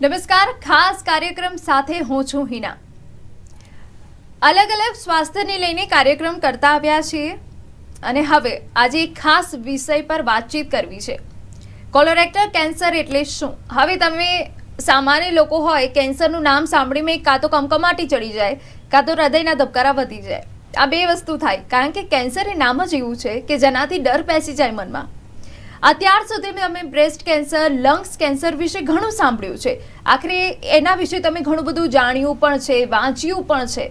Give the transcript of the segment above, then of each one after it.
નમસ્કાર, ખાસ કાર્યક્રમ સાથે હું છું હિના। અલગ અલગ સ્વાસ્થ્યને લઈને કાર્યક્રમ કરતા આવ્યા છીએ અને હવે આજે એક ખાસ વિષય પર વાતચીત કરવી છે। કોલોરેક્ટલ કેન્સર એટલે શું? હવે તમે સામાન્ય લોકો હોય, કેન્સરનું નામ સાંભળીને કાં તો કમકમાટી ચડી જાય, કાં તો હૃદયના ધબકારા વધી જાય। આ બે વસ્તુ થાય, કારણ કે કેન્સર એ નામ જ એવું છે કે જેનાથી ડર બેસી જાય મનમાં। અત્યાર સુધી તમે બ્રેસ્ટ કેન્સર, લંગ્સ કેન્સર વિશે ઘણું સાંભળ્યું છે, આખરે એના વિશે તમે ઘણું બધું જાણ્યું પણ છે, વાંચ્યું પણ છે।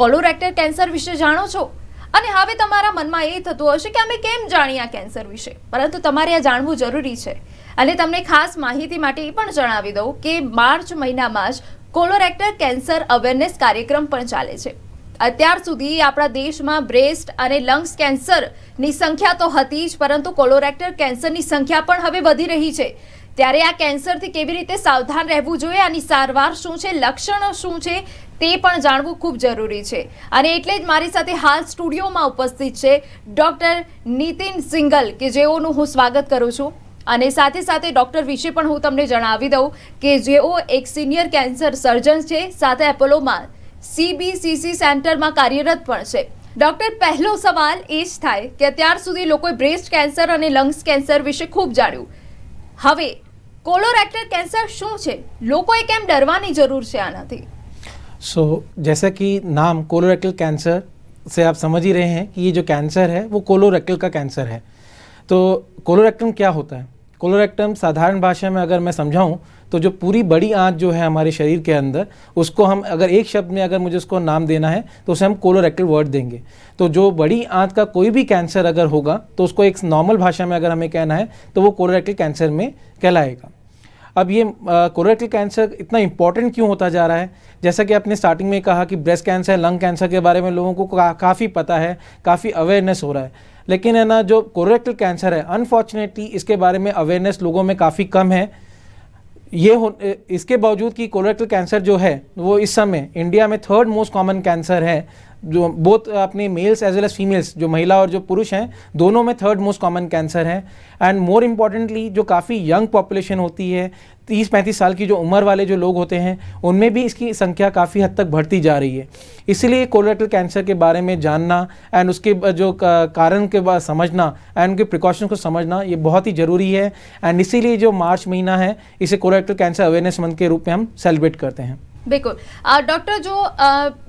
કોલોરેક્ટલ કેન્સર વિશે જાણો છો અને હવે તમારા મનમાં એ થતું હશે કે અમે કેમ જાણીએ આ કેન્સર વિશે, પરંતુ તમારે આ જાણવું જરૂરી છે। અને તમને ખાસ માહિતી માટે એ પણ જણાવી દઉં કે માર્ચ મહિનામાં જ કોલોરેક્ટલ કેન્સર અવેરનેસ કાર્યક્રમ પણ ચાલે છે। અત્યાર સુધી આપણા દેશમાં બ્રેસ્ટ અને લંગ્સ કેન્સરની સંખ્યા તો હતી જ, પરંતુ કોલોરેક્ટલ કેન્સરની સંખ્યા પણ હવે વધી રહી છે। ત્યારે આ કેન્સરથી કેવી રીતે સાવધાન રહેવું જોઈએ, આની સારવાર શું છે, લક્ષણો શું છે, તે પણ જાણવું ખૂબ જરૂરી છે। અને એટલે જ મારી સાથે હાલ સ્ટુડિયોમાં ઉપસ્થિત છે ડૉક્ટર નીતિન સિંગલ, કે જેઓનું હું સ્વાગત કરું છું। અને સાથે સાથે ડૉક્ટર વિશે પણ હું તમને જણાવી દઉં કે જેઓ એક સિનિયર કેન્સર સર્જન છે, સાથે એપોલોમાં CBCC સેન્ટરમાં કાર્યરત પણ છે। ડૉક્ટર, પહેલો સવાલ એ જ થાય કે અત્યાર સુધી લોકોએ બ્રેસ્ટ કેન્સર અને લંગ્સ કેન્સર વિશે ખૂબ જાણ્યું, હવે કોલોરેક્ટલ कैंसर શું છે? લોકોએ કેમ ડરવાની જરૂર છે આનાથી? जैसा कि नाम कोलोरेक्टल कैंसर से आप समझ ही रहे हैं कि ये जो कैंसर है वो कोलोरेक्टल का कैंसर है। तो कोलोरेक्टम क्या होता है? कोलोरेक्टम साधारण भाषा में अगर मैं समझाऊं तो जो पूरी बड़ी आंत जो है हमारे शरीर के अंदर, उसको हम अगर एक शब्द में अगर मुझे उसको नाम देना है तो उसे हम कोलोरेक्टल वर्ड देंगे। तो जो बड़ी आंत का कोई भी कैंसर अगर होगा तो उसको एक नॉर्मल भाषा में अगर हमें कहना है तो वो कोलोरेक्टल कैंसर में कहलाएगा। अब ये कोलोरेक्टल कैंसर इतना इम्पॉर्टेंट क्यों होता जा रहा है? जैसा कि आपने स्टार्टिंग में कहा कि ब्रेस्ट कैंसर, लंग कैंसर के बारे में लोगों को काफ़ी पता है, काफ़ी अवेयरनेस हो रहा है, लेकिन है ना जो कोलोरेक्टल कैंसर है, अनफॉर्चुनेटली इसके बारे में अवेयरनेस लोगों में काफ़ी कम है। इसके बावजूद कि कोलोरेक्टल कैंसर जो है वो इस समय इंडिया में थर्ड मोस्ट कॉमन कैंसर है, जो बोथ अपने males as well as females, जो महिला और जो पुरुष हैं दोनों में थर्ड मोस्ट कॉमन कैंसर है। एंड मोर इम्पॉर्टेंटली जो काफ़ी यंग पॉपुलेशन होती है, 30-35 साल की जो उम्र वाले जो लोग होते हैं, उनमें भी इसकी संख्या काफ़ी हद तक बढ़ती जा रही है। इसलिए कोलोरेक्टल कैंसर के बारे में जानना एंड उसके जो कारण के बाद समझना एंड उनके प्रिकॉशंस को समझना ये बहुत ही ज़रूरी है। एंड इसीलिए जो मार्च महीना है इसे कोलोरेक्टल कैंसर अवेयरनेस मंथ के रूप में हम सेलिब्रेट करते हैं। બિલકુલ ડૉક્ટર, જો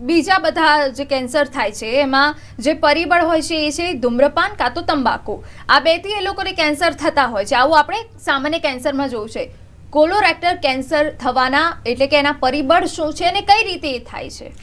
બીજા બધા જે કેન્સર થાય છે એમાં જે પરિબળ હોય છે એ છે ધૂમ્રપાન કાં તો તંબાકુ, આ બેથી એ લોકોને કેન્સર થતા હોય છે, આવું આપણે સામાન્ય કેન્સરમાં જોયું છે। કોલોરેક્ટલ કેન્સર થવાના એટલે કે એના પરિબળ શું છે અને કઈ રીતે એ થાય છે?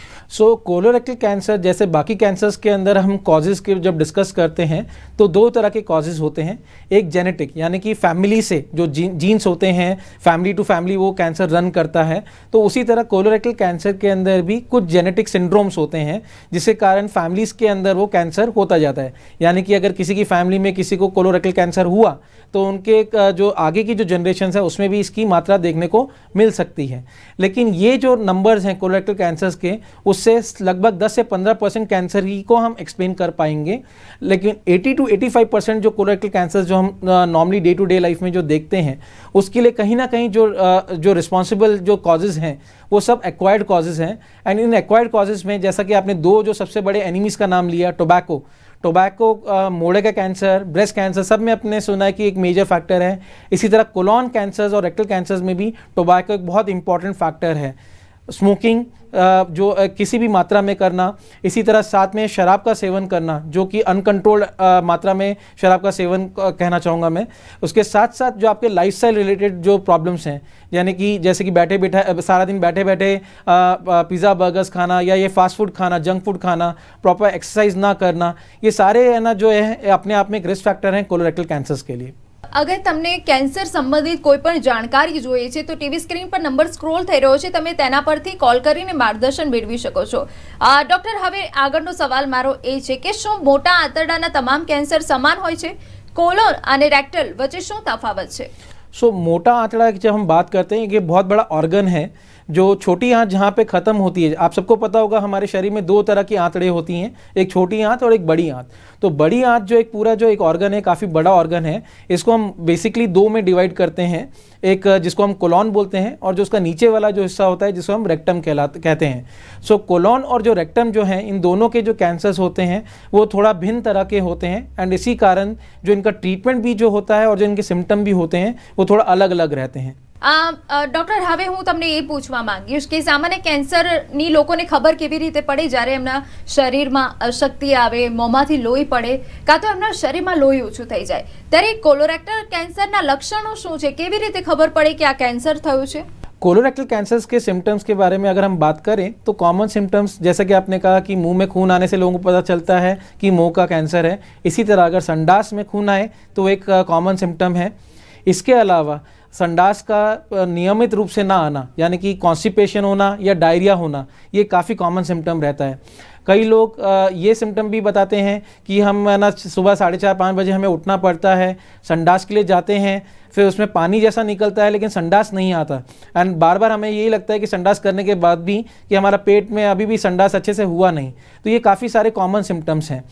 कोलोरेक्टल कैंसर जैसे बाकी कैंसर्स के अंदर हम कॉजेज़ के जब डिस्कस करते हैं तो दो तरह के कॉजेज़ होते हैं। एक जेनेटिक, यानी कि फैमिली से जो जीन्स होते हैं, फैमिली टू फैमिली वो कैंसर रन करता है। तो उसी तरह कोलोरेक्टल कैंसर के अंदर भी कुछ जेनेटिक सिंड्रोम्स होते हैं जिसके कारण फैमिलीज़ के अंदर वो कैंसर होता जाता है। यानी कि अगर किसी की फैमिली में किसी को कोलोरेक्टल कैंसर हुआ तो उनके जो आगे की जो जनरेशन है उसमें भी इसकी मात्रा देखने को मिल सकती है। लेकिन ये जो नंबर्स हैं कोलोरेक्टल कैंसर्स के, उससे लगभग 10 से 15% कैंसर ही को हम एक्सप्लेन कर पाएंगे। लेकिन 80 to 85% जो कोलोरेक्टल कैंसर जो हम normally day to day life में जो देखते हैं, उसके लिए कहीं ना कहीं जो रिस्पॉन्सिबल जो कॉजेज़ हैं वो सब एक्वायर्ड कॉजेज़ हैं। एंड इन एक्वायर्ड कॉजेज़ में जैसा कि आपने दो जो सबसे बड़े एनिमीज़ का नाम लिया, टोबैको, मोड़े का कैंसर, ब्रेस्ट कैंसर, सब में अपने सुना है कि एक मेजर फैक्टर है। इसी तरह कोलोन कैंसर्स और रेक्टल कैंसर्स में भी टोबैको एक बहुत इंपॉर्टेंट फैक्टर है। स्मोकिंग जो किसी भी मात्रा में करना, इसी तरह साथ में शराब का सेवन करना, जो कि अनकंट्रोल्ड मात्रा में शराब का सेवन कहना चाहूँगा मैं। उसके साथ साथ जो आपके लाइफस्टाइल रिलेटेड जो प्रॉब्लम्स हैं, यानी कि जैसे कि बैठे बैठे सारा दिन बैठे बैठे पिज़्ज़ा बर्गर्स खाना या ये फास्ट फूड खाना, जंक फूड खाना, प्रॉपर एक्सरसाइज ना करना, ये सारे है ना जो है अपने आप में एक रिस्क फैक्टर हैं कोलोरेक्टल कैंसर्स के लिए। अगर तमने कैंसर संबंधित कोईपण जानकारी જોઈએ છે તો ટીવી સ્ક્રીન પર નંબર સ્ક્રોલ થઈ રહ્યો છે, તમે તેના પરથી કોલ કરીને માર્ગદર્શન મેળવી શકો છો। ડૉક્ટર, હવે આગળનો સવાલ મારો એ છે કે શું મોટા આંતરડાના તમામ કેન્સર સમાન હોય છે? કોલોન અને રેક્ટલ વચ્ચे શું તફાવત છે? मोटा आंतड़ा की जब हम बात करते हैं, ये बहुत बड़ा ऑर्गन है जो छोटी आंत जहाँ पे ख़त्म होती है, आप सबको पता होगा हमारे शरीर में दो तरह की आंतड़ें होती हैं, एक छोटी आंत और एक बड़ी आंत। तो बड़ी आंत जो एक पूरा जो एक ऑर्गन है, काफ़ी बड़ा ऑर्गन है, इसको हम बेसिकली दो में डिवाइड करते हैं, एक जिसको हम कोलॉन बोलते हैं और जो उसका नीचे वाला जो हिस्सा होता है जिसको हम रेक्टम कहते हैं। सो कोलॉन और जो रेक्टम जो है, इन दोनों के जो कैंसर्स होते हैं वो थोड़ा भिन्न तरह के होते हैं एंड इसी कारण जो इनका ट्रीटमेंट भी जो होता है और जो इनके सिम्टम भी होते हैं वो थोड़ा अलग अलग रहते हैं। ડોક્ટર, હવે હું તમને એ પૂછવા માંગીશ કે સામાન્ય કેન્સરની લોકોને ખબર કેવી રીતે પડે જ્યારે એમના શરીરમાં અશક્તિ આવે, મોંમાંથી લોહી પડે, કાં તો એમના શરીરમાં લોહી ઓછું થઈ જાય, ત્યારે કોલોરેક્ટલ કેન્સરના લક્ષણો શું છે? કેવી રીતે ખબર પડે કે આ કેન્સર થયું છે? कोलोरेक्टल कैंसर्स के सिम्टम्स के बारे में अगर हम बात करें तो कॉमन सिम्टम्स, जैसा कि आपने कहा कि मुंह में खून आने से लोगों को पता चलता है कि मुंह का कैंसर है, इसी तरह अगर संडास में खून आए तो एक कॉमन सिम्टम है। इसके अलावा संडास का नियमित रूप से ना आना, यानी कि कॉन्स्टिपेशन होना या डायरिया होना, ये काफ़ी कॉमन सिम्टम रहता है। कई लोग ये सिम्टम भी बताते हैं कि हम ना सुबह 4:30-5 बजे हमें उठना पड़ता है, संडास के लिए जाते हैं, फिर उसमें पानी जैसा निकलता है लेकिन संडास नहीं आता एंड बार बार हमें यही लगता है कि संडास करने के बाद भी कि हमारा पेट में अभी भी संडास अच्छे से हुआ नहीं। तो ये काफ़ी सारे कॉमन सिम्टम्स हैं।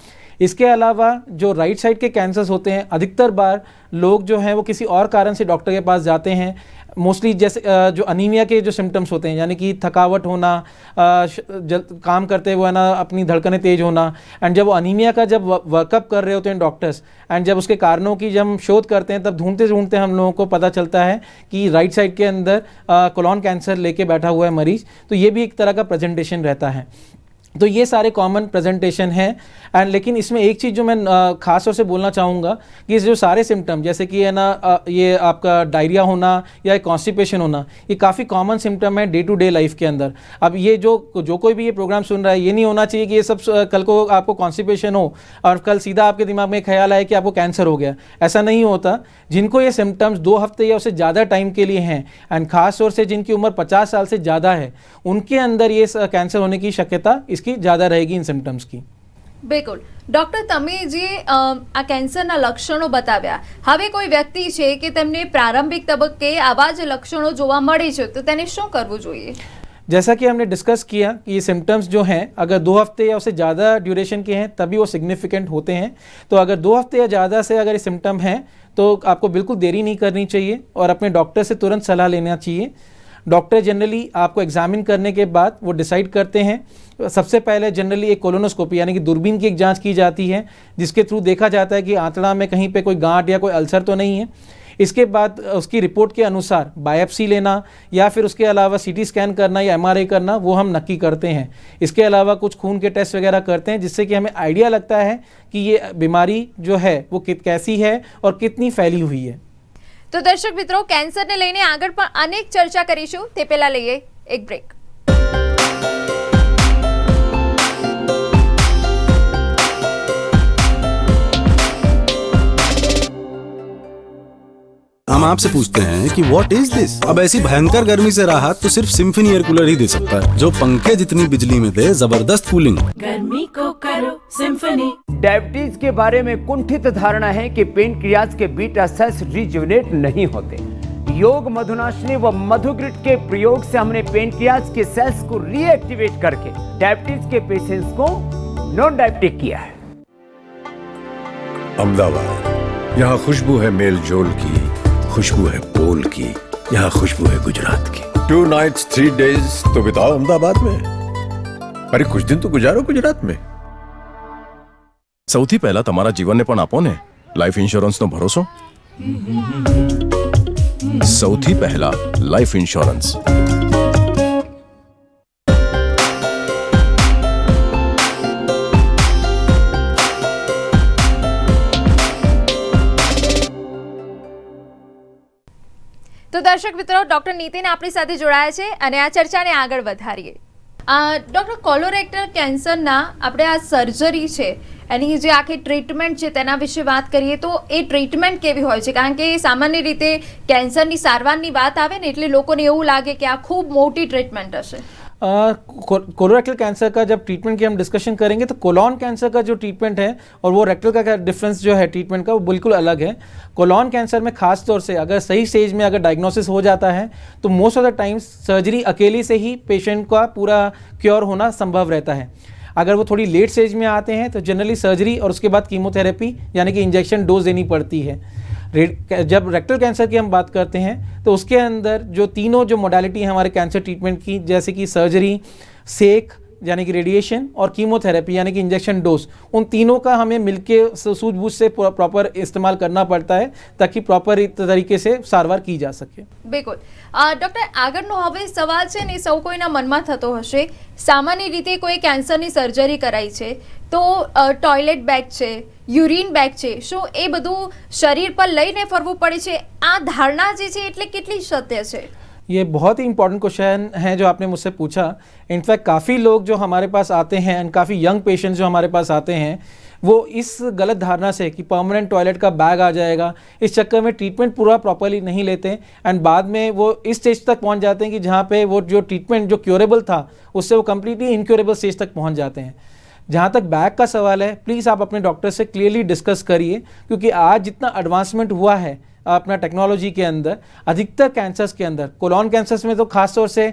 इसके अलावा जो राइट साइड के कैंसर्स होते हैं, अधिकतर बार लोग जो हैं वो किसी और कारण से डॉक्टर के पास जाते हैं। मोस्टली जैसे जो अनीमिया के जो सिम्टम्स होते हैं, यानी कि थकावट होना, काम करते हुए ना अपनी धड़कनें तेज होना, एंड जब वो अनीमिया का जब वर्कअप कर रहे होते हैं डॉक्टर्स एंड जब उसके कारणों की जब हम शोध करते हैं तब ढूंढते ढूंढते हम लोगों को पता चलता है कि राइट साइड के अंदर कोलॉन कैंसर लेके बैठा हुआ है मरीज। तो ये भी एक तरह का प्रेजेंटेशन रहता है। तो ये सारे कॉमन प्रेजेंटेशन हैं एंड लेकिन इसमें एक चीज़ जो मैं ख़ास तौर से बोलना चाहूँगा कि जो सारे सिम्टम, जैसे कि है ना ये आपका डायरिया होना या कॉन्स्टिपेशन होना, ये काफ़ी कॉमन सिम्टम है डे टू डे लाइफ के अंदर। अब ये जो कोई भी ये प्रोग्राम सुन रहा है, ये नहीं होना चाहिए कि ये सब कल को आपको कॉन्स्टिपेशन हो और कल सीधा आपके दिमाग में ख्याल आए कि आपको कैंसर हो गया। ऐसा नहीं होता। जिनको ये सिम्टम्स 2 हफ्ते या उससे ज़्यादा टाइम के लिए हैं एंड ख़ास तौर से जिनकी उम्र 50 साल से ज़्यादा है, उनके अंदर ये कैंसर होने की शक्यता इसकी ज़्यादा रहेगी इन सिम्टम्स की। બિલકુલ ડોક્ટર, તમે જે આ કેન્સરના લક્ષણો બતાવ્યા, હવે કોઈ વ્યક્તિ છે કે તેમને પ્રારંભિક તબક્કે આવા જ લક્ષણો જોવા મળે છે તો તેને શું કરવું જોઈએ? जैसा कि हमने डिस्कस किया कि ये सिम्टम्स जो हैं अगर 2 हफ्ते या उससे ज़्यादा ड्यूरेशन के हैं तभी वो सिग्निफिकेंट होते हैं। तो अगर 2 हफ्ते या ज़्यादा से अगर ये सिम्टम हैं तो आपको बिल्कुल देरी नहीं करनी चाहिए और अपने डॉक्टर से तुरंत सलाह लेना चाहिए। डॉक्टर जनरली आपको एग्जामिन करने के बाद वो डिसाइड करते हैं। सबसे पहले जनरली एक कोलोनोस्कोपी यानी कि दूरबीन की एक जांच की जाती है जिसके थ्रू देखा जाता है कि आंतड़ा में कहीं पे कोई गांठ या कोई अल्सर तो नहीं है। इसके बाद उसकी रिपोर्ट के अनुसार बायोप्सी लेना या फिर उसके अलावा सीटी स्कैन करना या एमआरआई करना वो हम नक्की करते हैं। इसके अलावा कुछ खून के टेस्ट वगैरह करते हैं जिससे कि हमें आइडिया लगता है कि ये बीमारी जो है वो कैसी है और कितनी फैली हुई है। તો દર્શક મિત્રો, કેન્સરને લઈને આગળ પણ અનેક ચર્ચા કરીશું, તે પહેલા લઈએ એક બ્રેક। हम आपसे पूछते हैं कि व्हाट इज दिस? अब ऐसी भयंकर गर्मी से राहत तो सिर्फ सिम्फनी एयर कूलर ही दे सकता है, जो पंखे जितनी बिजली में दे जबरदस्त कूलिंग। गर्मी को करो सिम्फनी। डायबिटीज के बारे में कुंठित धारणा है कि पेनक्रियाज के बीटा सेल्स रिजुविनेट नहीं होते। योग मधुनाशिनी व मधुग्रिड के प्रयोग से हमने पेनक्रियाज के सेल्स को रीएक्टिवेट करके डायबिटीज के पेशेंट्स को नॉन डायबिटिक किया है। अहमदाबाद, यहाँ खुशबू है मेल जोल की, खुशबू है पोल की, यहाँ खुशबू है गुजरात की। 2 nights 3 days तो बिताओ अहमदाबाद में, अरे कुछ दिन तो गुजारो गुजरात में। સૌથી પહેલા તમારા જીવનને પણ આપો ને લાઈફ ઇન્સ્યોરન્સનો ભરોસો। સૌથી પહેલા લાઈફ ઇન્સ્યોરન્સ। તો દર્શક મિત્રો, ડોક્ટર નીતિન આપણી સાથે જોડાયા છે અને આ ચર્ચાને આગળ વધારીએ। ડોક્ટર, કોલોરેક્ટલ કેન્સરના આપણે આ સર્જરી છે એની જે આખી ટ્રીટમેન્ટ છે તેના વિશે વાત કરીએ તો એ ટ્રીટમેન્ટ કેવી હોય છે? કારણ કે સામાન્ય રીતે કેન્સરની સારવારની વાત આવે ને એટલે લોકોને એવું લાગે કે આ ખૂબ મોટી ટ્રીટમેન્ટ હશે। कोलोरेक्टल कैंसर का जब ट्रीटमेंट की हम डिस्कशन करेंगे तो कोलॉन कैंसर का जो ट्रीटमेंट है और वो रेक्टल का डिफरेंस जो है ट्रीटमेंट का वो बिल्कुल अलग है। कोलॉन कैंसर में खास तौर से अगर सही स्टेज में अगर डायग्नोसिस हो जाता है तो most of the times surgery अकेले से ही पेशेंट का पूरा क्योर होना संभव रहता है। अगर वो थोड़ी लेट स्टेज में आते हैं तो जनरली सर्जरी और उसके बाद कीमोथेरेपी यानी कि इंजेक्शन डोज देनी पड़ती है। जब रेक्टल कैंसर की हम बात करते हैं तो उसके अंदर जो तीनों जो मोडालिटी है हमारे कैंसर ट्रीटमेंट की, जैसे कि सर्जरी, सेक यानी कि रेडिएशन और कीमोथेरेपी यानी कि इंजेक्शन डोज, उन तीनों का हमें मिलके सूझबूझ से प्रॉपर इस्तेमाल करना पड़ता है ताकि प्रॉपर तरीके से सारवार की जा सके। બિલકુલ ડોક્ટર આગળનો હવે સવાલ છે ને સૌ કોઈના મનમાં થતો હશે, સામાન્ય રીતે કોઈ કેન્સરની સર્જરી કરાઈ છે તો ટોયલેટ બેગ છે, યુરિન બેગ છે, શું એ બધું શરીર પર લઈને ફરવું પડે છે? આ ધારણા જે છે એટલે કેટલી સત્ય છે? ये बहुत ही इंपॉर्टेंट क्वेश्चन है जो आपने मुझसे पूछा। इनफैक्ट काफ़ी लोग जो हमारे पास आते हैं एंड काफ़ी यंग पेशेंट्स जो हमारे पास आते हैं वो इस गलत धारणा से कि परमानेंट टॉयलेट का बैग आ जाएगा, इस चक्कर में ट्रीटमेंट पूरा प्रॉपरली नहीं लेते एंड बाद में वो इस स्टेज तक पहुंच जाते हैं कि जहाँ पे वो जो ट्रीटमेंट जो क्योरेबल था उससे वो कम्प्लीटली इनक्योरेबल स्टेज तक पहुँच जाते हैं। जहाँ तक बैग का सवाल है, प्लीज़ आप अपने डॉक्टर से क्लियरली डिस्कस करिए, क्योंकि आज जितना एडवांसमेंट हुआ है अपना टेक्नोलॉजी के अंदर, अधिकतर कैंसर्स के अंदर, कोलॉन कैंसर्स में तो खास तौर से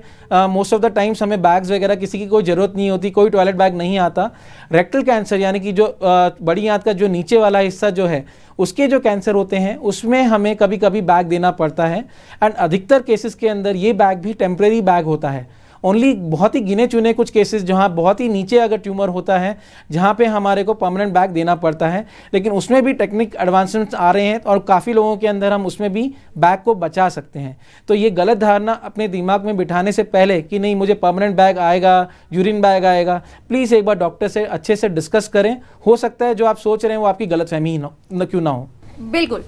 मोस्ट ऑफ द टाइम्स हमें बैग्स वगैरह किसी की कोई ज़रूरत नहीं होती, कोई टॉयलेट बैग नहीं आता। रेक्टल कैंसर यानी कि जो बड़ी आंत का जो नीचे वाला हिस्सा जो है उसके जो कैंसर होते हैं उसमें हमें कभी कभी बैग देना पड़ता है एंड अधिकतर केसेस के अंदर ये बैग भी टेम्परेरी बैग होता है। ओनली बहुत ही गिने चुने कुछ केसेस जहाँ बहुत ही नीचे अगर ट्यूमर होता है जहाँ पे हमारे को परमानेंट बैग देना पड़ता है, लेकिन उसमें भी टेक्निक एडवांसमेंट्स आ रहे हैं और काफ़ी लोगों के अंदर हम उसमें भी बैग को बचा सकते हैं। तो ये गलत धारणा अपने दिमाग में बिठाने से पहले कि नहीं मुझे परमानेंट बैग आएगा, यूरिन बैग आएगा, प्लीज़ एक बार डॉक्टर से अच्छे से डिस्कस करें। हो सकता है जो आप सोच रहे हैं वो आपकी गलतफहमी ही न क्यों ना हो। બિલકુલ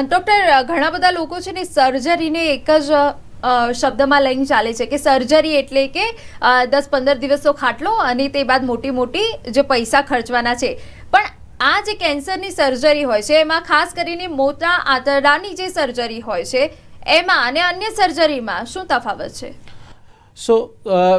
ડોક્ટર, ઘણા બધા લોકો છે ને સર્જરીને એક જ શબ્દમાં લઈને ચાલે છે કે સર્જરી એટલે કે 10-15 દિવસનો ખાટલો અને તે બાદ મોટી મોટી જે પૈસા ખર્ચવાના છે, પણ આ જે કેન્સરની સર્જરી હોય છે એમાં ખાસ કરીને મોટા આંતરડાની જે સર્જરી હોય છે એમાં અને અન્ય સર્જરીમાં શું તફાવત છે?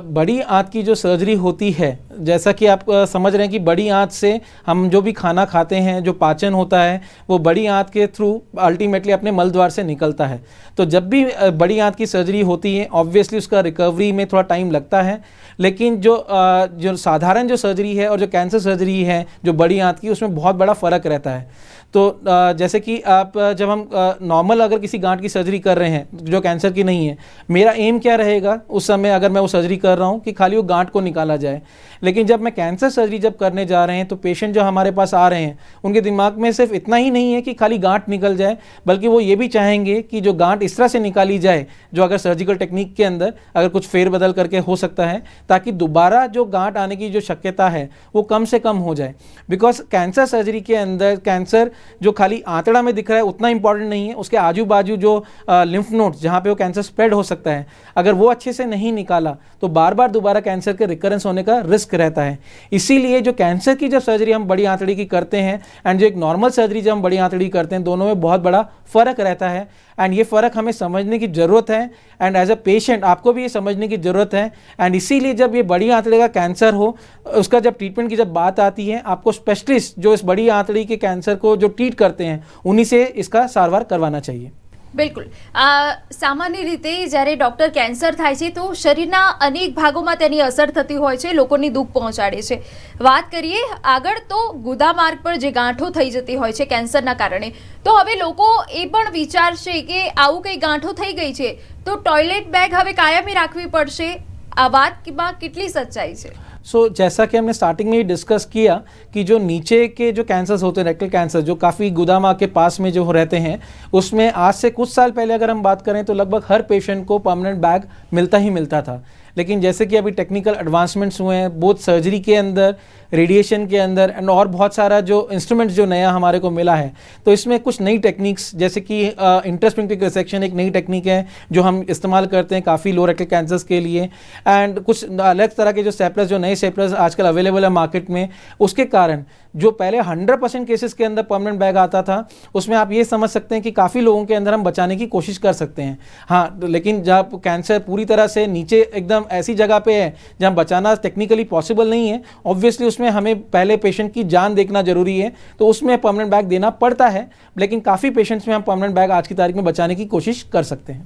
बड़ी आंत की जो सर्जरी होती है, जैसा कि आप समझ रहे हैं कि बड़ी आंत से हम जो भी खाना खाते हैं, जो पाचन होता है वो बड़ी आंत के थ्रू अल्टीमेटली अपने मल द्वार से निकलता है। तो जब भी बड़ी आंत की सर्जरी होती है ऑब्वियसली उसका रिकवरी में थोड़ा टाइम लगता है, लेकिन जो साधारण जो सर्जरी है और जो कैंसर सर्जरी है जो बड़ी आंत की, उसमें बहुत बड़ा फ़र्क रहता है। तो जैसे कि आप जब हम नॉर्मल अगर किसी गांठ की सर्जरी कर रहे हैं जो कैंसर की नहीं है, मेरा एम क्या रहेगा उस समय अगर मैं वो सर्जरी कर रहा हूँ कि खाली वो गांठ को निकाला जाए। लेकिन जब मैं कैंसर सर्जरी जब करने जा रहे हैं तो पेशेंट जो हमारे पास आ रहे हैं उनके दिमाग में सिर्फ इतना ही नहीं है कि खाली गांठ निकल जाए, बल्कि वो ये भी चाहेंगे कि जो गांठ इस तरह से निकाली जाए जो अगर सर्जिकल टेक्निक के अंदर अगर कुछ फेरबदल करके हो सकता है ताकि दोबारा जो गांठ आने की जो शक्यता है वो कम से कम हो जाए। बिकॉज कैंसर सर्जरी के अंदर कैंसर जो खाली आंतड़ा में दिख रहा है उतना इंपॉर्टेंट नहीं है, उसके आजू बाजू जो लिम्फ नोड्स जहाँ पे वो कैंसर स्प्रेड हो सकता है, अगर वो अच्छे से नहीं निकाला तो बार बार दोबारा कैंसर के रिकरेंस होने का रिस्क रहता है। इसीलिए जो कैंसर की जब सर्जरी हम बड़ी आंतड़ी की करते हैं एंड जो एक नॉर्मल सर्जरी जब हम बड़ी आंतड़ी करते हैं, दोनों में बहुत बड़ा फ़र्क रहता है एंड ये फ़र्क हमें समझने की ज़रूरत है एंड एज अ पेशेंट आपको भी ये समझने की ज़रूरत है। एंड इसीलिए जब ये बड़ी आंतड़ी का कैंसर हो उसका जब ट्रीटमेंट की जब बात आती है, आपको स्पेशलिस्ट जो इस बड़ी आंतड़ी के कैंसर को जो ट्रीट करते हैं उन्हीं से इसका सारवार करवाना चाहिए। બિલકુલ સામાન્ય રીતે જ્યારે ડૉક્ટર કેન્સર થાય છે તો શરીરના અનેક ભાગોમાં તેની અસર થતી હોય છે, લોકોને દુઃખ પહોંચાડે છે। વાત કરીએ આગળ તો ગુદા માર્ગ પર જે ગાંઠો થઈ જતી હોય છે કેન્સરના કારણે, તો હવે લોકો એ પણ વિચારશે કે આવું કંઈ ગાંઠો થઈ ગઈ છે તો ટોયલેટ બેગ હવે કાયમી રાખવી પડશે। આ વાતમાં કેટલી સચ્ચાઈ છે? जैसा कि हमने स्टार्टिंग में ही डिस्कस किया कि जो नीचे के जो कैंसर्स होते हैं, रेक्टल कैंसर जो काफ़ी गुदामा के पास में जो रहते हैं, उसमें आज से कुछ साल पहले अगर हम बात करें तो लगभग हर पेशेंट को परमानेंट बैग मिलता ही मिलता था। लेकिन जैसे कि अभी टेक्निकल एडवांसमेंट्स हुए हैं बोथ सर्जरी के अंदर, रेडिएशन के अंदर एंड और बहुत सारा जो इंस्ट्रूमेंट्स जो नया हमारे को मिला है, तो इसमें कुछ नई टेक्निक्स जैसे कि इंट्रास्फिंक्टिक रिसेक्शन एक नई टेक्निक है जो हम इस्तेमाल करते हैं काफ़ी लो रेक्टल कैंसर्स के लिए, एंड कुछ अलग तरह के जो स्टेपलर्स जो नए स्टेपलर्स आजकल अवेलेबल है मार्केट में, उसके कारण जो पहले 100% केसेस के अंदर परमानेंट बैग आता था उसमें आप ये समझ सकते हैं कि काफ़ी लोगों के अंदर हम बचाने की कोशिश कर सकते हैं। हाँ, लेकिन जब कैंसर पूरी तरह से नीचे एकदम हम ऐसी जगह पे है जहाँ बचाना टेक्निकली पॉसिबल नहीं है, ऑब्वियसली उसमें हमें पहले पेशेंट की जान देखना जरूरी है, तो उसमें परमानेंट बैग देना पड़ता है। लेकिन काफ़ी पेशेंट्स में हम परमानेंट बैग आज की तारीख में बचाने की कोशिश कर सकते हैं।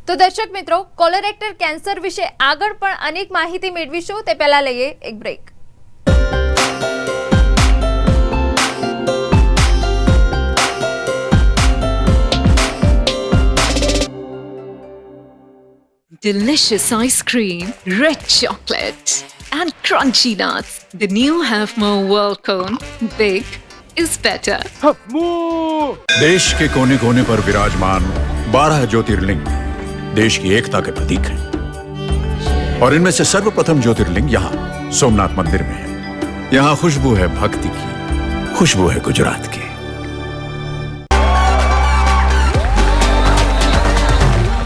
તો દર્શક મિત્રો, કોલોરેક્ટર કેન્સર વિશે આગળ પણ અનેક માહિતી મેળવીશું, તે પહેલા લઈએ એક break. Delicious ice cream, rich chocolate, and crunchy nuts. The new Half More World Cone. Big is better. देश के कोने कोने पर विराजमान 12 ज्योतिर्लिंग देश की एकता के प्रतीक हैं, और इनमें से सर्वप्रथम ज्योतिर्लिंग यहाँ सोमनाथ मंदिर में है। यहाँ खुशबू है भक्ति की, खुशबू है गुजरात की।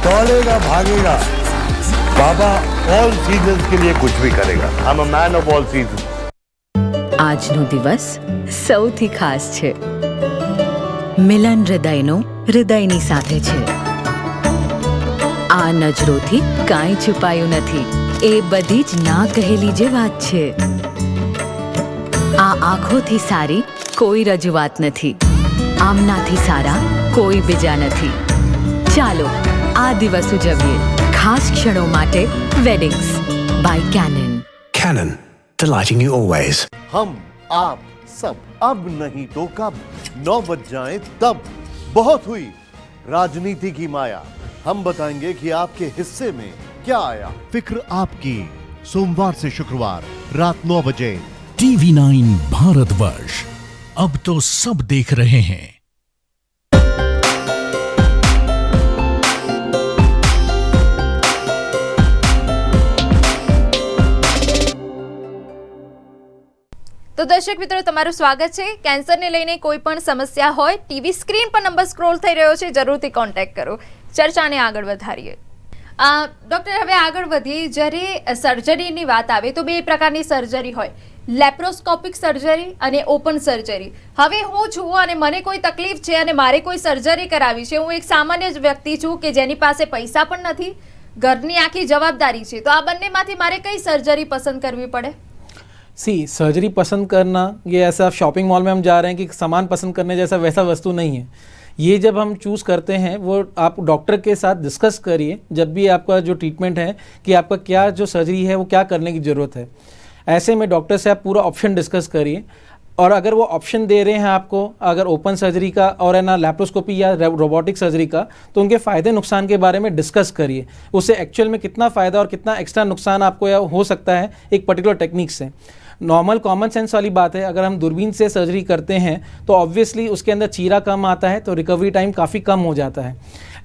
दौड़ेगा भागेगा, बाबा ऑल सीजन्स के लिए कुछ भी करेगा। I am a man of all seasons. આજનો દિવસ સૌથી ખાસ છે. મિલન હૃદયનો હૃદયની સાથે છે. આ નજરોથી કાંઈ છુપાયું નથી, એ બધી જ ના કહેલી જે વાત છે. આ આંખોથી સારી કોઈ રજૂઆત નથી, આમનાથી સારા કોઈ બીજા નથી. ચાલો આ દિવસ ઉજવીએ, ખાસ ક્ષણો માટે weddings by Canon. Canon, delighting you always. हम आप सब अब नहीं तो कब 9 बज जाएं तब। बहुत हुई राजनीति की माया, हम बताएंगे कि आपके हिस्से में क्या आया। फिक्र आपकी, सोमवार से शुक्रवार रात 9 बजे TV9 भारतवर्ष, अब तो सब देख रहे हैं. તો દર્શક મિત્રો, તમારું સ્વાગત છે. કેન્સરને લઈને કોઈ પણ સમસ્યા હોય, ટીવી સ્ક્રીન પર નંબર સ્ક્રોલ થઈ રહ્યો છે, જરૂરથી કોન્ટેક્ટ કરો. ચર્ચાને આગળ વધારીએ. ડૉક્ટર, હવે આગળ વધીએ. જ્યારે સર્જરીની વાત આવે તો બે પ્રકારની સર્જરી હોય, લેપ્રોસ્કોપિક સર્જરી અને ઓપન સર્જરી. હવે હું છું અને મને કોઈ તકલીફ છે અને મારે કોઈ સર્જરી કરાવી છે, હું એક સામાન્ય જ વ્યક્તિ છું કે જેની પાસે પૈસા પણ નથી, ઘરની આખી જવાબદારી છે, તો આ બંનેમાંથી મારે કઈ સર્જરી પસંદ કરવી પડે? सर्जरी पसंद करना ये ऐसा शॉपिंग मॉल में हम जा रहे हैं कि सामान पसंद करने जैसा वैसा वस्तु नहीं है। ये जब हम चूज़ करते हैं वो आप डॉक्टर के साथ डिस्कस करिए जब भी आपका जो ट्रीटमेंट है कि आपका क्या जो सर्जरी है वो क्या करने की ज़रूरत है। ऐसे में डॉक्टर से आप पूरा ऑप्शन डिस्कस करिए, और अगर वो ऑप्शन दे रहे हैं आपको, अगर ओपन सर्जरी का और है ना लैप्रोस्कोपी या रोबोटिक सर्जरी का, तो उनके फ़ायदे नुकसान के बारे में डिस्कस करिए, उससे एक्चुअल में कितना फ़ायदा और कितना एक्स्ट्रा नुकसान आपको या हो सकता है एक पर्टिकुलर टेक्निक से। नॉर्मल कॉमन सेंस वाली बात है, अगर हम दूरबीन से सर्जरी करते हैं तो ऑब्वियसली उसके अंदर चीरा कम आता है, तो रिकवरी टाइम काफ़ी कम हो जाता है।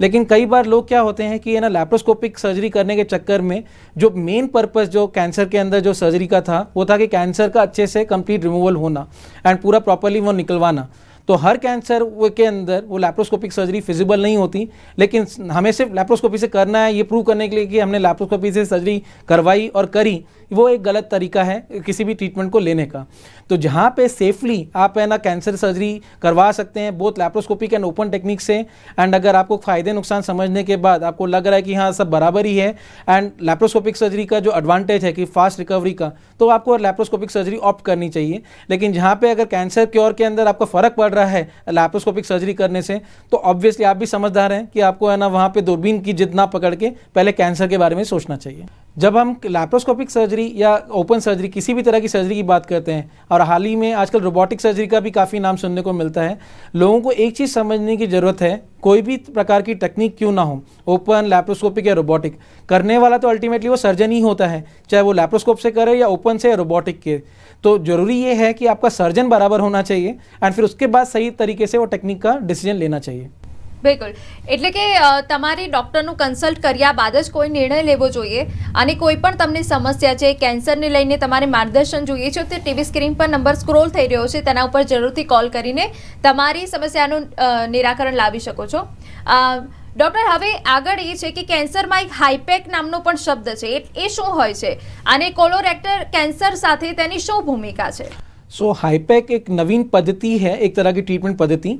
लेकिन कई बार लोग क्या होते हैं कि है ना लैप्रोस्कोपिक सर्जरी करने के चक्कर में जो मेन पर्पस जो कैंसर के अंदर जो सर्जरी का था वो था कि कैंसर का अच्छे से कंप्लीट रिमूवल होना एंड पूरा प्रॉपर्ली वो निकलवाना। तो हर कैंसर के अंदर वो लैप्रोस्कोपिक सर्जरी फिजिबल नहीं होती, लेकिन हमें सिर्फ लैप्रोस्कोपी से करना है ये प्रूव करने के लिए कि हमने लैप्रोस्कोपी से सर्जरी करवाई और करी, वो एक गलत तरीका है किसी भी ट्रीटमेंट को लेने का। तो जहाँ पे सेफली आप है ना कैंसर सर्जरी करवा सकते हैं both laparoscopic and open technique से, एंड अगर आपको फ़ायदे नुकसान समझने के बाद आपको लग रहा है कि हाँ सब बराबर ही है एंड लैप्रोस्कोपिक सर्जरी का जो एडवांटेज है कि फास्ट रिकवरी का, तो आपको लैप्रोस्कोपिक सर्जरी ऑप्ट करनी चाहिए। लेकिन जहाँ पे अगर कैंसर क्योर के अंदर आपको फ़र्क पड़ रहा है लैप्रोस्कोपिक सर्जरी करने से, तो ऑब्वियसली आप भी समझदार हैं कि आपको है ना वहाँ पे दूरबीन की जिद ना पकड़ के पहले कैंसर के बारे में सोचना चाहिए। जब हम लैप्रोस्कोपिक सर्जरी या ओपन सर्जरी किसी भी तरह की सर्जरी की बात करते हैं, और हाल ही में आजकल रोबोटिक सर्जरी का भी काफ़ी नाम सुनने को मिलता है, लोगों को एक चीज़ समझने की ज़रूरत है, कोई भी प्रकार की टेक्निक क्यों ना हो, ओपन लैप्रोस्कोपिक या रोबोटिक, करने वाला तो अल्टीमेटली वो सर्जन ही होता है, चाहे वो लैप्रोस्कोप से करे या ओपन से या रोबोटिक के। तो ज़रूरी ये है कि आपका सर्जन बराबर होना चाहिए एंड फिर उसके बाद सही तरीके से वो टेक्निक का डिसीजन लेना चाहिए। બિલકુલ, એટલે કે તમારી ડૉક્ટરનું કન્સલ્ટ કર્યા બાદ જ કોઈ નિર્ણય લેવો જોઈએ, અને કોઈ પણ તમને સમસ્યા છે કેન્સરને લઈને તમારે માર્ગદર્શન જોઈએ છે તો ટીવી સ્ક્રીન પર નંબર સ્ક્રોલ થઈ રહ્યો છે તેના ઉપર જરૂરથી કોલ કરીને તમારી સમસ્યાનું નિરાકરણ લાવી શકો છો. ડૉક્ટર, હવે આગળ એ છે કે કેન્સરમાં એક હાઈપેક નામનો પણ શબ્દ છે, એ શું હોય છે અને કોલોરેક્ટર કેન્સર સાથે તેની શું ભૂમિકા છે? हाईपैक एक नवीन पद्धति है, एक तरह की ट्रीटमेंट पद्धति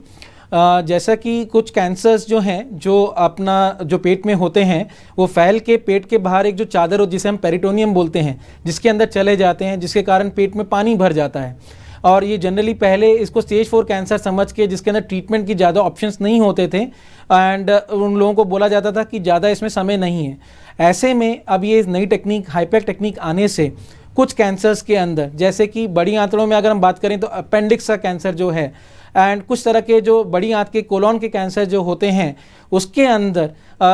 जैसा कि कुछ कैंसर्स जो हैं जो अपना जो पेट में होते हैं वो फैल के पेट के बाहर एक जो चादर हो जिसे हम पेरिटोनियम बोलते हैं जिसके अंदर चले जाते हैं, जिसके कारण पेट में पानी भर जाता है। और ये जनरली पहले इसको स्टेज 4 कैंसर समझ के जिसके अंदर ट्रीटमेंट की ज़्यादा ऑप्शंस नहीं होते थे एंड उन लोगों को बोला जाता था कि ज़्यादा इसमें समय नहीं है। ऐसे में अब ये नई टेक्निक हाईपैक टेक्निक आने से कुछ कैंसर्स के अंदर, जैसे कि बड़ी आंतड़ों में अगर हम बात करें तो अपेंडिक्स का कैंसर जो है एंड कुछ तरह के जो बड़ी आंत के कोलोन के कैंसर जो होते हैं उसके अंदर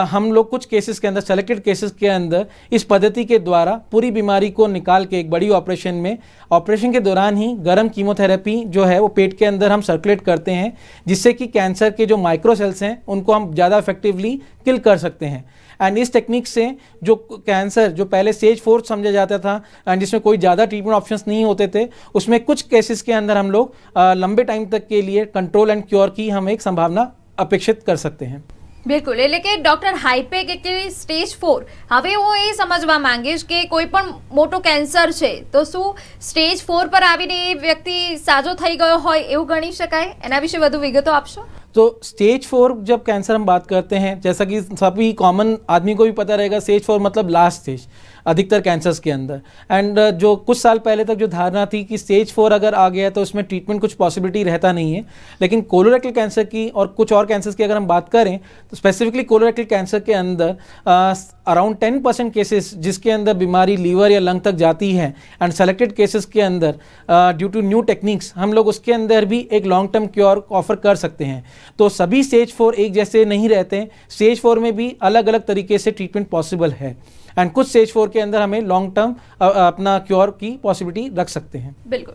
हम लोग कुछ केसेस के अंदर, सेलेक्टेड केसेस के अंदर इस पद्धति के द्वारा पूरी बीमारी को निकाल के एक बड़ी ऑपरेशन के दौरान ही गर्म कीमोथेरेपी जो है वो पेट के अंदर हम सर्कुलेट करते हैं, जिससे कि कैंसर के जो माइक्रोसेल्स हैं उनको हम ज़्यादा इफेक्टिवली किल कर सकते हैं। एंड इस टेक्निक से जो कैंसर जो पहले स्टेज 4 समझा जाता था एंड जिसमें कोई ज़्यादा ट्रीटमेंट ऑप्शंस नहीं होते थे, उसमें कुछ केसेस के अंदर हम लोग लंबे टाइम तक के लिए कंट्रोल एंड क्योर की हम एक संभावना अपेक्षित कर सकते हैं। બિલકુલ, એટલે કે ડોક્ટર હાઈપેક એટલે સ્ટેજ 4, હવે હું એ સમજવા માંગીશ કે કોઈ પણ મોટો કેન્સર છે તો શું સ્ટેજ 4 પર આવીને એ વ્યક્તિ સાજો થઈ ગયો હોય એવું ગણી શકાય? એના વિશે વધુ વિગતો આપશો? तो स्टेज 4 जब कैंसर हम बात करते हैं, जैसा कि सभी कॉमन आदमी को भी पता रहेगा, स्टेज 4 मतलब लास्ट स्टेज अधिकतर कैंसर्स के अंदर। एंड जो कुछ साल पहले तक जो धारणा थी कि स्टेज 4 अगर आ गया तो उसमें ट्रीटमेंट कुछ पॉसिबिलिटी रहता नहीं है, लेकिन कोलोरेक्टल कैंसर की और कुछ और कैंसर्स की अगर हम बात करें तो स्पेसिफिकली कोलोरेक्टल कैंसर के अंदर अराउंड 10% केसेस जिसके अंदर बीमारी लीवर या लंग तक जाती है एंड सेलेक्टेड केसेस के अंदर ड्यू टू न्यू टेक्निक्स हम लोग उसके अंदर भी एक लॉन्ग टर्म क्योर ऑफर कर सकते हैं। तो सभी स्टेज 4 एक जैसे नहीं रहते, स्टेज 4 में भी अलग अलग तरीके से ट्रीटमेंट पॉसिबल है एंड कुछ स्टेज 4 के अंदर हमें लॉन्ग टर्म अपना क्योर की पॉसिबिलिटी रख सकते हैं। બિલકુલ,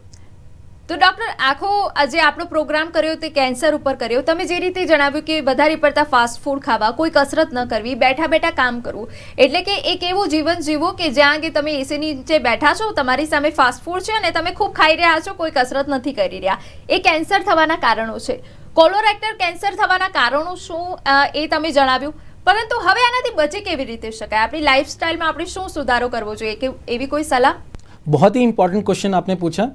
તો ડોક્ટર આખો આજે આપણો પ્રોગ્રામ કર્યો તે કેન્સર ઉપર કર્યો, તમે જે રીતે જણાવ્યું કે વધારે પડતા ફાસ્ટ ફૂડ ખાવા, કોઈ કસરત ન કરવી, બેઠા બેઠા કામ કરવું, એટલે કે એક એવું જીવન જીવો કે જ્યાં કે તમે એસી નીચે બેઠા છો, તમારી સામે ફાસ્ટ ફૂડ છે અને તમે ખૂબ ખાઈ રહ્યા છો, કોઈ કસરત નથી કરી રહ્યા, એ કેન્સર થવાના કારણો છે। કોલોરેક્ટલ કેન્સર થવાના કારણો શું એ તમે જણાવ્યું, પરંતુ હવે આનાથી બચી કેવી રીતે શકાય? આપણી લાઈફસ્ટાઈલમાં આપણે શું સુધારો કરવો જોઈએ કે એવી કોઈ સલાહ? बहुत ही इंपॉर्टेंट क्वेश्चन आपने पूछा,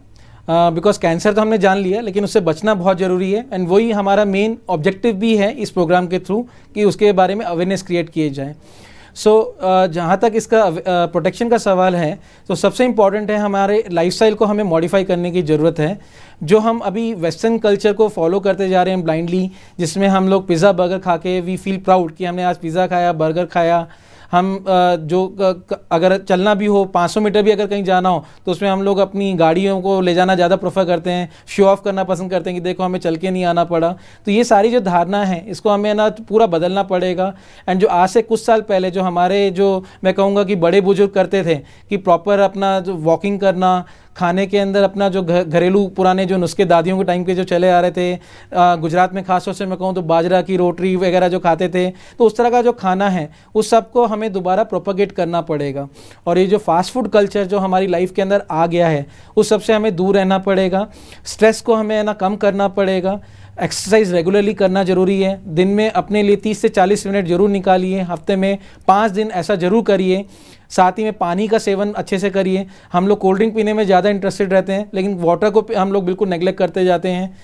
बिकॉज कैंसर तो हमने जान लिया लेकिन उससे बचना बहुत ज़रूरी है एंड वही हमारा मेन ऑब्जेक्टिव भी है इस प्रोग्राम के थ्रू कि उसके बारे में अवेयरनेस क्रिएट किए जाए। सो जहाँ तक इसका प्रोटेक्शन का सवाल है तो सबसे इम्पॉर्टेंट है हमारे लाइफस्टाइल को हमें मॉडिफाई करने की ज़रूरत है। जो हम अभी वेस्टर्न कल्चर को फॉलो करते जा रहे हैं ब्लाइंडली, जिसमें हम लोग पिज़्ज़ा बर्गर खा के वी फील प्राउड कि हमने आज पिज़्ज़ा खाया, बर्गर खाया। हम अगर चलना भी हो, 500 मीटर भी अगर कहीं जाना हो तो उसमें हम लोग अपनी गाड़ियों को ले जाना ज़्यादा प्रेफर करते हैं, शो ऑफ करना पसंद करते हैं कि देखो हमें चल के नहीं आना पड़ा। तो ये सारी जो धारणा है इसको हमें ना पूरा बदलना पड़ेगा। एंड जो आज से कुछ साल पहले जो हमारे जो मैं कहूँगा कि बड़े बुजुर्ग करते थे कि प्रॉपर अपना जो वॉकिंग करना, खाने के अंदर अपना जो घरेलू पुराने जो नुस्खे दादियों के टाइम के जो चले आ रहे थे, गुजरात में खास तौर से मैं कहूँ तो बाजरा की रोटी वगैरह जो खाते थे, तो उस तरह का जो खाना है उस सब को हमें दोबारा प्रोपगेट करना पड़ेगा। और ये जो फास्ट फूड कल्चर जो हमारी लाइफ के अंदर आ गया है उस सब से हमें दूर रहना पड़ेगा। स्ट्रेस को हमें ना कम करना पड़ेगा। एक्सरसाइज रेगुलरली करना ज़रूरी है। दिन में अपने लिए 30 से 40 मिनट ज़रूर निकालिए, हफ्ते में 5 दिन ऐसा ज़रूर करिए। साथ ही में पानी का सेवन अच्छे से करिए। हम लोग कोल्ड ड्रिंक पीने में ज़्यादा इंटरेस्टेड रहते हैं लेकिन वाटर को हम लोग बिल्कुल नेग्लेक्ट करते जाते हैं।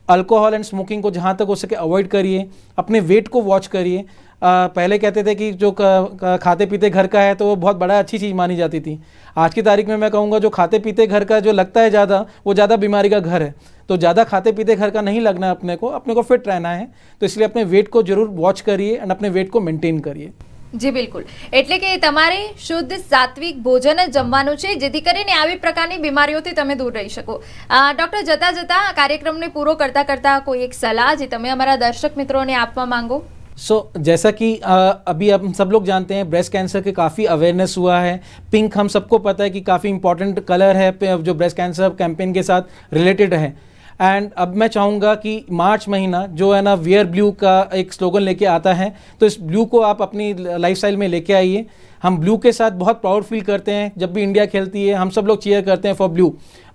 अल्कोहल एंड स्मोकिंग को जहाँ तक हो सके अवॉइड करिए। अपने वेट को वॉच करिए। पहले कहते थे कि जो खाते पीते घर का है तो वो बहुत बड़ा अच्छी चीज़ मानी जाती थी। आज की तारीख में मैं कहूँगा जो खाते पीते घर का जो लगता है ज़्यादा, वो ज़्यादा बीमारी का घर है। तो ज़्यादा खाते पीते घर का नहीं लगना है, अपने को फिट रहना है। तो इसलिए अपने वेट को जरूर वॉच करिए एंड अपने वेट को मेंटेन करिए। જી બિલકુલ, એટલે કે તમારે શુદ્ધ સાત્વિક ભોજન જ જમવાનું છે જેથી કરીને આવી પ્રકારની બીમારીઓથી તમે દૂર રહી શકો। ડૉક્ટર, જતા જતા આ કાર્યક્રમને પૂરો કરતા કરતા કોઈ એક સલાહ જે તમે અમારા દર્શક મિત્રોને આપવા માંગો? जैसा कि अभी हम सब लोग जानते हैं ब्रेस्ट कैंसर के काफ़ी अवेयरनेस हुआ है। पिंक हम सबको पता है कि काफ़ी इंपॉर्टेंट कलर है जो ब्रेस्ट कैंसर कैंपेन के साथ रिलेटेड है। एंड अब मैं चाहूँगा कि मार्च महीना जो है ना वियर ब्लू का एक स्लोगन लेके आता है, तो इस ब्लू को आप अपनी लाइफस्टाइल में लेके आइए। हम ब्लू के साथ बहुत प्राउड फील करते हैं। जब भी इंडिया खेलती है हम सब लोग चीयर करते हैं फॉर ब्लू,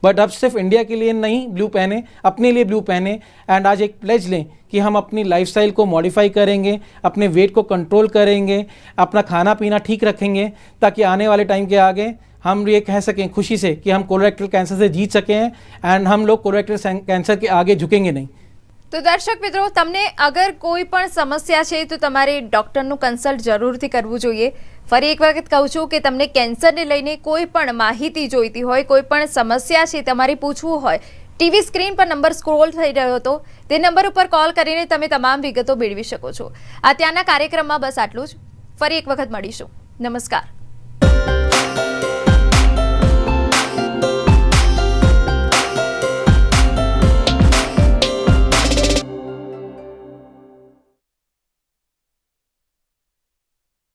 बट अब सिर्फ इंडिया के लिए नहीं ब्लू पहने, अपने लिए ब्लू पहने। एंड आज एक प्लेज लें कि हम अपनी लाइफस्टाइल को मॉडिफाई करेंगे, अपने वेट को कंट्रोल करेंगे, अपना खाना पीना ठीक रखेंगे ताकि आने वाले टाइम के आगे हम ये कह सकें खुशी से कि हम कोलोरेक्टल कैंसर से जीत सकें एंड हम लोग कोलोरेक्टल कैंसर के आगे झुकेंगे नहीं। તો દર્શક મિત્રો, તમને અગર કોઈ પણ સમસ્યા છે તો તમારે ડૉક્ટરનું કન્સલ્ટ જરૂરથી કરવું જોઈએ. ફરી એક વખત કહું છું કે તમને કેન્સરને લઈને કોઈ પણ માહિતી જોઈતી હોય, કોઈ પણ સમસ્યા છે તમારે પૂછવું હોય, ટીવી સ્ક્રીન પર નંબર સ્ક્રોલ થઈ રહ્યો હતો તે નંબર ઉપર કોલ કરીને તમે તમામ વિગતો મેળવી શકો છો. અત્યારના કાર્યક્રમમાં બસ આટલું જ. ફરી એક વખત મળીશું. નમસ્કાર.